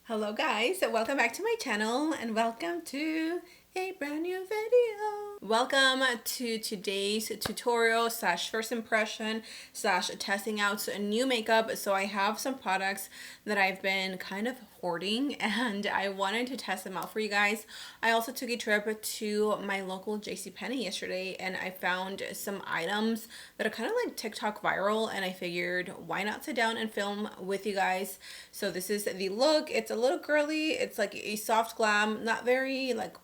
Hello guys, welcome back to my channel and welcome to a brand new video. Welcome to today's tutorial slash first impression slash testing out new makeup. So I have some products that I've been kind of hoarding and I wanted to test them out for you guys. I also took a trip to my local JCPenney yesterday and I found some items that are kind of like TikTok viral, and I figured why not sit down and film with you guys. So this is the look. It's a little girly. It's like a soft glam, not very like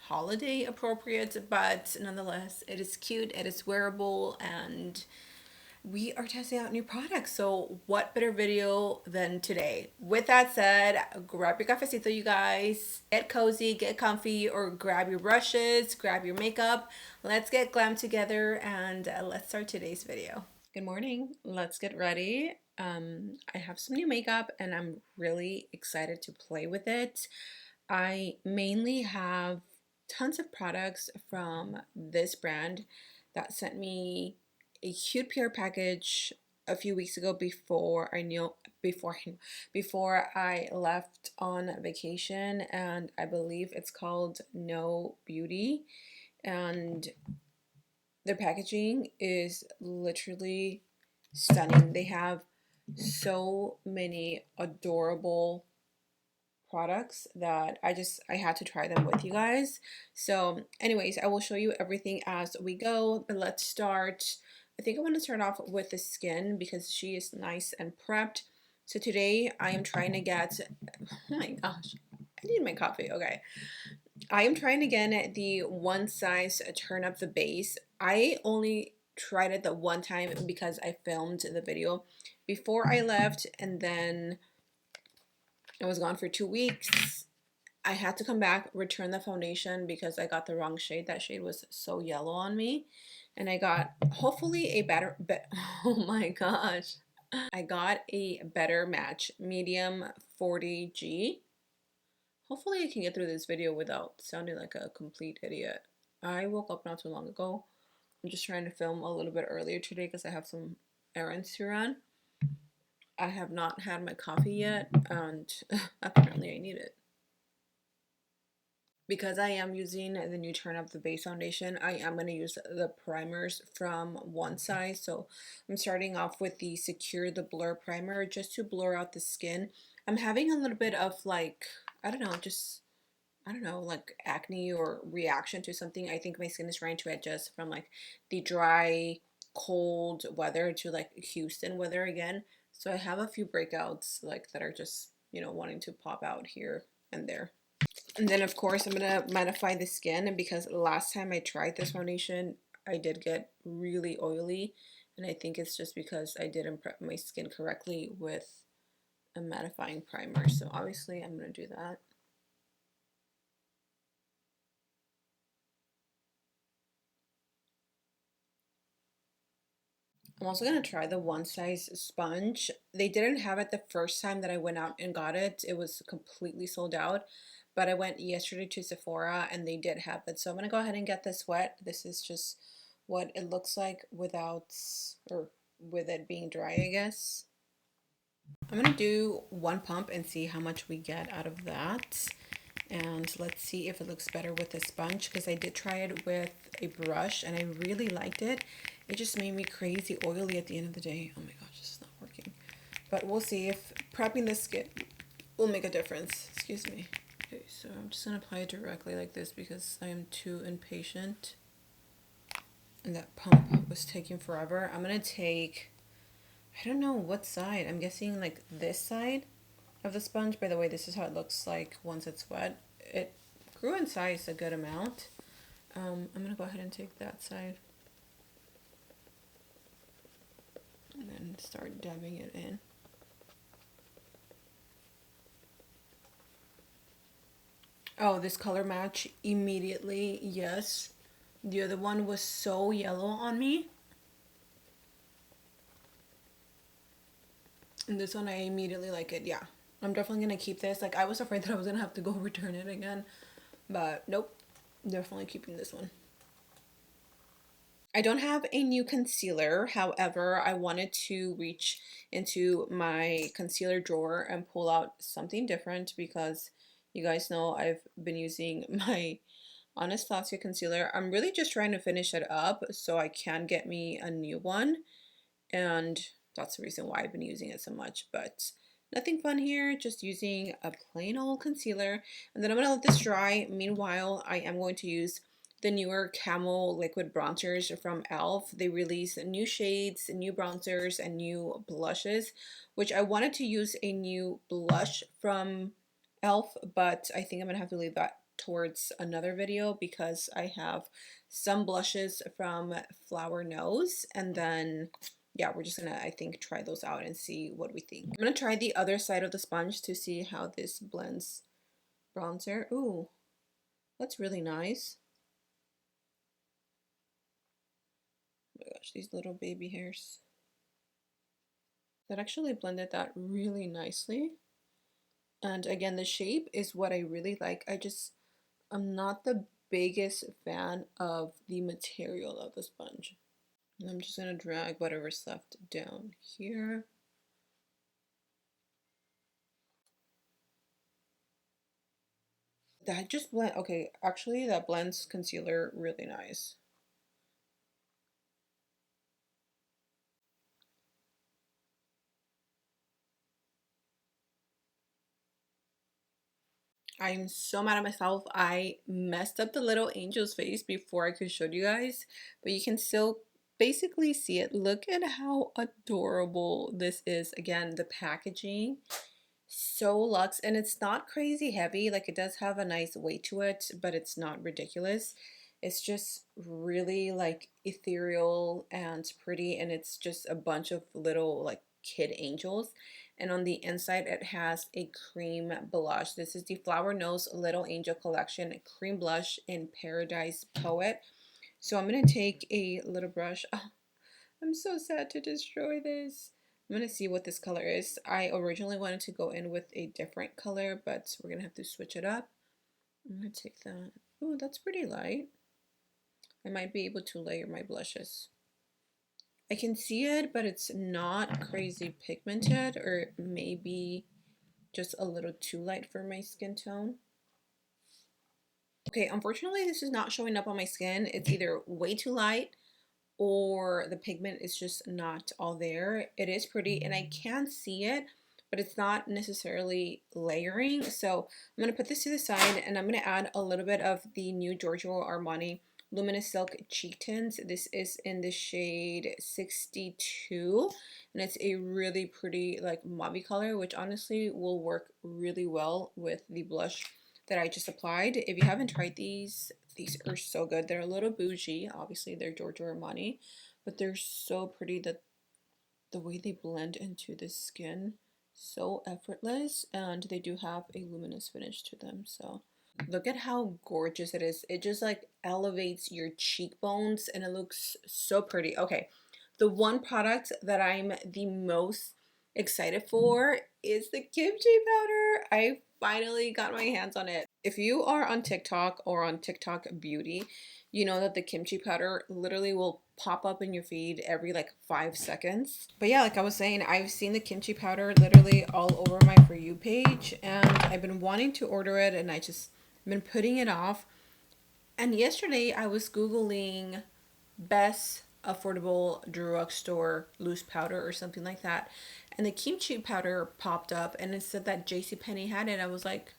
holiday appropriate, but nonetheless it is cute, it is wearable, and we are testing out new products. So what better video than today? With that said, grab your cafecito, you guys. Get cozy, get comfy, or grab your brushes, grab your makeup. Let's get glam together and let's start today's video. Good morning. Let's get ready. I have some new makeup and I'm really excited to play with it. I mainly have tons of products from this brand that sent me a cute PR package a few weeks ago before I left on vacation, and I believe it's called No Beauty, and their packaging is literally stunning. They have so many adorable products that I had to try them with you guys. So anyways, I will show you everything as we go, but let's start. I think I want to start off with the skin because she is nice and prepped. So today I am trying to get, oh my gosh, I need my coffee. Okay, I am trying to get the one size turn up the base. I only tried it the one time because I filmed the video before I left, and then I was gone for 2 weeks. I had to come back, return the foundation because I got the wrong shade. That shade was so yellow on me. And I got hopefully a better, oh my gosh. I got a better match, medium 40G. Hopefully I can get through this video without sounding like a complete idiot. I woke up not too long ago. I'm just trying to film a little bit earlier today because I have some errands to run. I have not had my coffee yet, and apparently I need it. Because I am using the new Turn Up the Base foundation, I am going to use the primers from One Size. So I'm starting off with the Secure the Blur primer just to blur out the skin. I'm having a little bit of like, I don't know, just, I don't know, like acne or reaction to something. I think my skin is trying to adjust from like the dry, cold weather to like Houston weather again. So I have a few breakouts like that are just, wanting to pop out here and there. And then of course I'm gonna mattify the skin, and because last time I tried this foundation I did get really oily, and I think it's just because I didn't prep my skin correctly with a mattifying primer. So obviously I'm gonna do that. I'm also gonna try the One Size sponge. They didn't have it the first time that I went out and got it. It was completely sold out. But I went yesterday to Sephora and they did have it. So I'm gonna go ahead and get this wet. This is just what it looks like without, or with it being dry, I guess. I'm gonna do one pump and see how much we get out of that. And let's see if it looks better with a sponge, because I did try it with a brush and I really liked it. It just made me crazy oily at the end of the day. Oh my gosh, this is not working. But we'll see if prepping the skin will make a difference. Excuse me. Okay, so I'm just gonna apply it directly like this because I am too impatient. And that pump was taking forever. I'm gonna take, I don't know what side. I'm guessing like this side of the sponge. By the way, this is how it looks like once it's wet. It grew in size a good amount. I'm gonna go ahead and take that side and then start dabbing it in. Oh, this color match immediately, yes. The other one was so yellow on me. And this one I immediately like it. Yeah, I'm definitely gonna keep this. Like, I was afraid that I was gonna have to go return it again, but nope, definitely keeping this one. I don't have a new concealer. However, I wanted to reach into my concealer drawer and pull out something different because you guys know I've been using my Anastasia concealer. I'm really just trying to finish it up so I can get me a new one, and that's the reason why I've been using it so much. But nothing fun here, just using a plain old concealer. And then I'm gonna let this dry. Meanwhile, I am going to use the newer Camel liquid bronzers from ELF. They release new shades, new bronzers, and new blushes, which I wanted to use a new blush from ELF, but I think I'm gonna have to leave that towards another video because I have some blushes from Flower Nose, and then yeah, we're just gonna, I think, try those out and see what we think. I'm gonna try the other side of the sponge to see how this blends bronzer. Ooh, that's really nice. Oh my gosh, these little baby hairs. That actually blended that really nicely. And again, the shape is what I really like. I'm not the biggest fan of the material of the sponge. And I'm just gonna drag whatever's left down here. That just blend, okay, actually that blends concealer really nice. I'm so mad at myself. I messed up the little angel's face before I could show you guys, but you can still basically see it. Look at how adorable this is. Again, the packaging, so luxe, and it's not crazy heavy. Like, it does have a nice weight to it, but it's not ridiculous. It's just really like ethereal and pretty, and it's just a bunch of little like kid angels. And on the inside it has a cream blush. This is the Flower Nose Little Angel Collection cream blush in Paradise Poet. So I'm gonna take a little brush. Oh, I'm so sad to destroy this. I'm gonna see what this color is. I originally wanted to go in with a different color, but we're gonna have to switch it up. I'm gonna take that. Oh, that's pretty light. I might be able to layer my blushes. I can see it, but it's not crazy pigmented, or maybe just a little too light for my skin tone. Okay, unfortunately, this is not showing up on my skin. It's either way too light or the pigment is just not all there. It is pretty and I can see it, but it's not necessarily layering. So I'm going to put this to the side and I'm going to add a little bit of the new Giorgio Armani Luminous Silk Cheek Tints. This is in the shade 62 and it's a really pretty like mauve color, which honestly will work really well with the blush that I just applied. If you haven't tried these are so good. They're a little bougie. Obviously, they're Giorgio Armani, but they're so pretty that the way they blend into the skin, so effortless, and they do have a luminous finish to them. So look at how gorgeous it is. It just like elevates your cheekbones and it looks so pretty. Okay, the one product that I'm the most excited for is the kimchi powder. I finally got my hands on it. If you are on TikTok or on TikTok Beauty, you know that the kimchi powder literally will pop up in your feed every like 5 seconds. But yeah, like I was saying, I've seen the kimchi powder literally all over my For You page, and I've been wanting to order it, and I just been putting it off. And yesterday I was Googling best affordable drugstore loose powder or something like that. And the kimchi powder popped up and it said that JCPenney had it. I was like,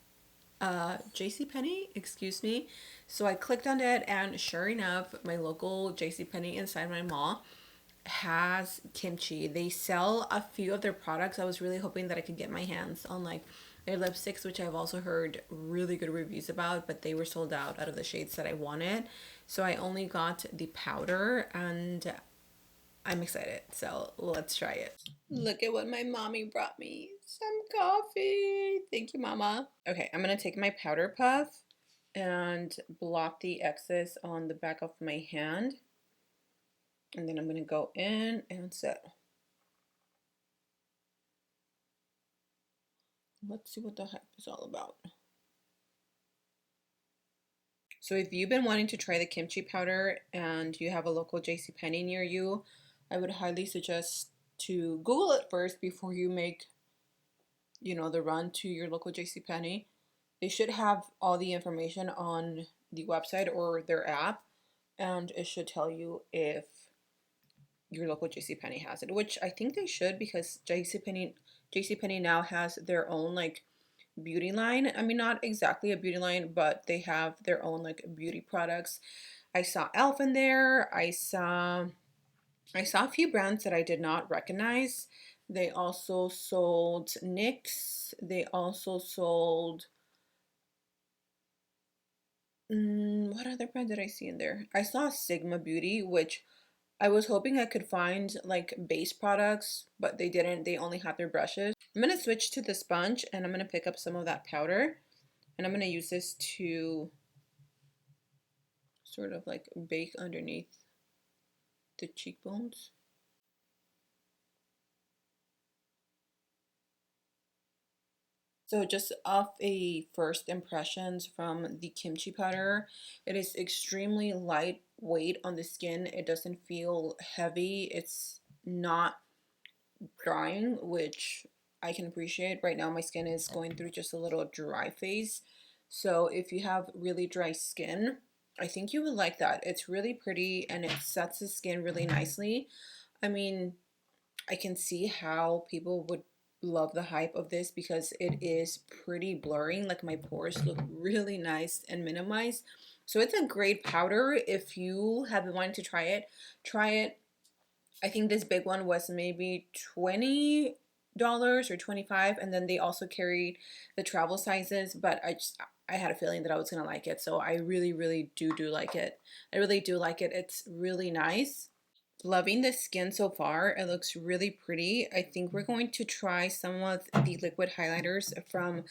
JCPenney? Excuse me. So I clicked on it and sure enough, my local JCPenney inside my mall has kimchi. They sell a few of their products. I was really hoping that I could get my hands on like their lipsticks, which I've also heard really good reviews about, but they were sold out of the shades that I wanted. So I only got the powder and I'm excited. So let's try it. Look at what my mommy brought me. Some coffee. Thank you, mama. Okay, I'm gonna take my powder puff and blot the excess on the back of my hand. And then I'm gonna go in and set. Let's see what the hype is all about. So if you've been wanting to try the kimchi powder and you have a local JCPenney near you, I would highly suggest to Google it first before you make, the run to your local JCPenney. They should have all the information on the website or their app, and it should tell you if your local JCPenney has it, which I think they should because JCPenney now has their own like beauty line. I mean, not exactly a beauty line, but they have their own like beauty products. I saw Elf in there. I saw a few brands that I did not recognize. They also sold NYX. They also sold what other brand did I see in there? I saw Sigma Beauty, which I was hoping I could find like base products, but they didn't. They only had their brushes. I'm gonna switch to the sponge and I'm gonna pick up some of that powder and I'm gonna use this to sort of like bake underneath the cheekbones. So just off a first impressions from the kimchi powder, it is extremely lightweight on the skin. It doesn't feel heavy. It's not drying, which I can appreciate. Right now my skin is going through just a little dry phase. So if you have really dry skin, I think you would like that. It's really pretty and it sets the skin really nicely. I mean, I can see how people would love the hype of this because it is pretty blurring. Like my pores look really nice and minimized. So it's a great powder. If you have been wanting to try it, try it. I think this big one was maybe $20 or 25, and then they also carried the travel sizes, but I had a feeling that I was gonna like it. So I really, really do like it. I really do like it. It's really nice. Loving the skin so far. It looks really pretty. I think we're going to try some of the liquid highlighters from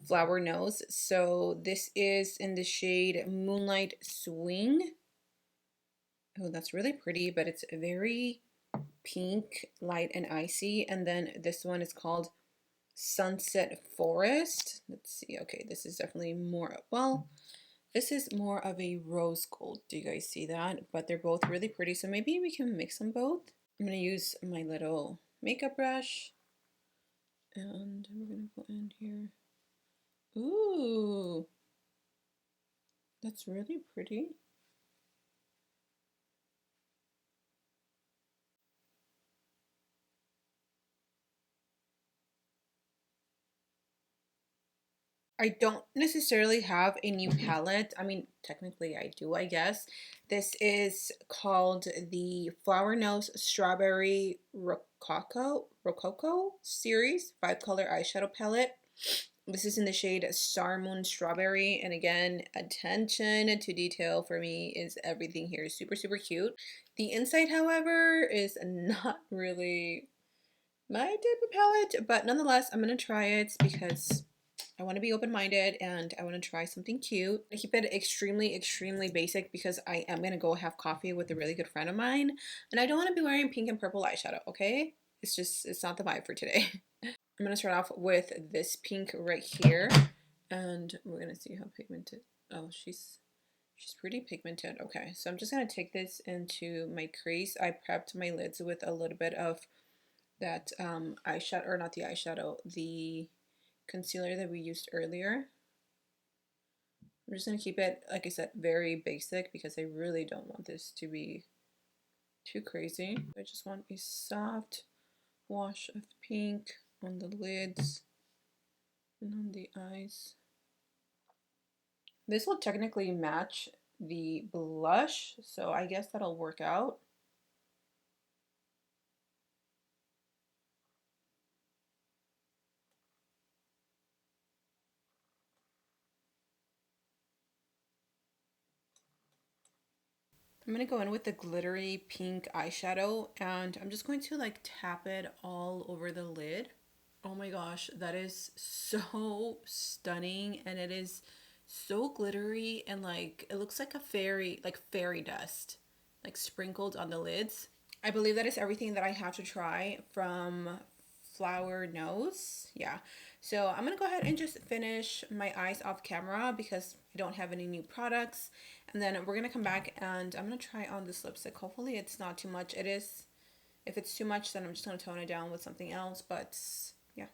Flower Nose. So this is in the shade Moonlight Swing. Oh, that's really pretty, but it's very pink, light, and icy. And then this one is called Sunset Forest. Let's see. Okay, this is definitely more, well, this is more of a rose gold. Do you guys see that? But they're both really pretty, so maybe we can mix them both. I'm going to use my little makeup brush, and we're going to go in here. Ooh, that's really pretty. I don't necessarily have a new palette. I mean, technically I do, I guess. This is called the Flower Nose Strawberry Rococo series 5-color eyeshadow palette. This is in the shade Star Moon Strawberry. And again, attention to detail for me is everything here. Super, super cute. The inside, however, is not really my type of palette, but nonetheless, I'm going to try it because I want to be open-minded and I want to try something cute. I keep it extremely, extremely basic because I am going to go have coffee with a really good friend of mine. And I don't want to be wearing pink and purple eyeshadow, okay? It's not the vibe for today. I'm going to start off with this pink right here. And we're going to see how pigmented. Oh, she's pretty pigmented. Okay, so I'm just going to take this into my crease. I prepped my lids with a little bit of that eyeshadow, or not the eyeshadow, the concealer that we used earlier. I'm just going to keep it, like I said, very basic because I really don't want this to be too crazy. I just want a soft wash of pink on the lids and on the eyes. This will technically match the blush, so I guess that'll work out. I'm going to go in with the glittery pink eyeshadow and I'm just going to like tap it all over the lid. Oh my gosh, that is so stunning and it is so glittery and like it looks like a fairy, like fairy dust, like sprinkled on the lids. I believe that is everything that I have to try from Flower Nose. Yeah. So I'm gonna go ahead and just finish my eyes off camera because I don't have any new products. And then we're gonna come back and I'm gonna try on this lipstick. Hopefully it's not too much. It is. If it's too much, then I'm just gonna tone it down with something else. But yeah,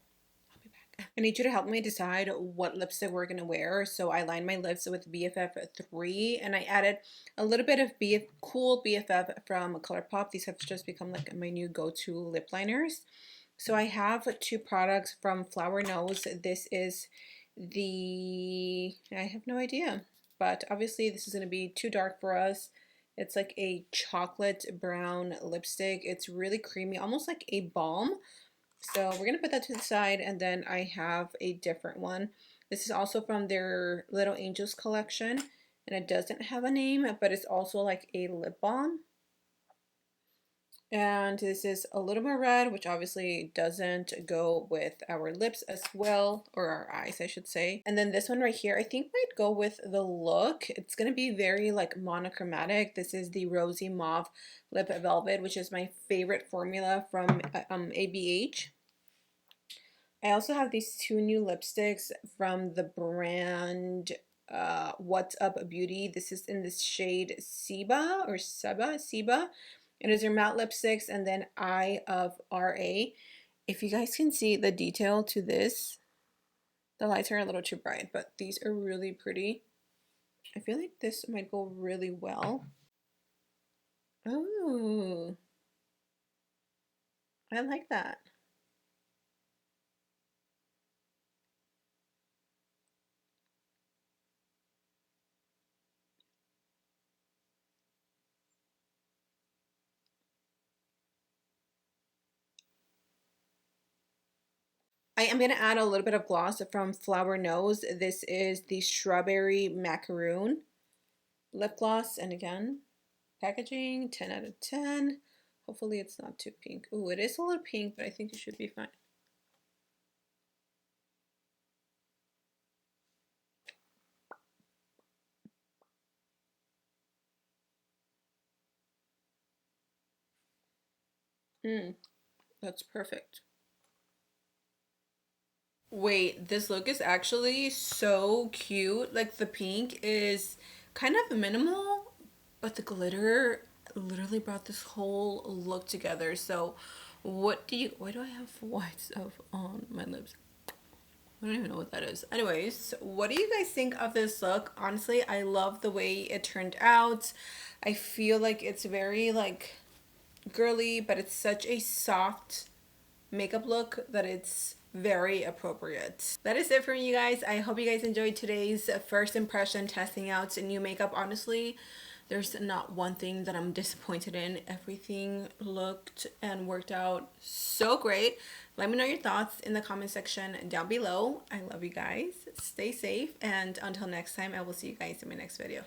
I'll be back. I need you to help me decide what lipstick we're gonna wear. So I lined my lips with BFF3 and I added a little bit of Cool BFF from ColourPop. These have just become like my new go-to lip liners. So I have two products from Flower Nose. This is I have no idea, but obviously this is going to be too dark for us. It's like a chocolate brown lipstick. It's really creamy, almost like a balm. So we're going to put that to the side, and then I have a different one. This is also from their Little Angels collection, and it doesn't have a name, but it's also like a lip balm. And this is a little more red, which obviously doesn't go with our lips as well, or our eyes, I should say. And then this one right here, I think might go with the look. It's going to be very like monochromatic. This is the Rosy Mauve Lip Velvet, which is my favorite formula from ABH. I also have these two new lipsticks from the brand What's Up Beauty. This is in this shade Seba or Seba. It is your matte lipsticks, and then Eye of RA. If you guys can see the detail to this, the lights are a little too bright, but these are really pretty. I feel like this might go really well. Oh, I like that. I am going to add a little bit of gloss from Flower Nose. This is the Strawberry Macaroon lip gloss, and again, packaging 10 out of 10. Hopefully it's not too pink. Ooh, it is a little pink, but I think it should be fine. That's perfect. Wait, this look is actually so cute. Like the pink is kind of minimal, but the glitter literally brought this whole look together. So why do I have white stuff on my lips? I don't even know what that is. Anyways, what do you guys think of this look? Honestly, I love the way it turned out. I feel like it's very like girly, but it's such a soft makeup look that it's very appropriate. That is it for you guys. I hope you guys enjoyed today's first impression testing out new makeup. Honestly, there's not one thing that I'm disappointed in. Everything looked and worked out so great. Let me know your thoughts in the comment section down below. I love you guys. Stay safe, and until next time, I will see you guys in my next video.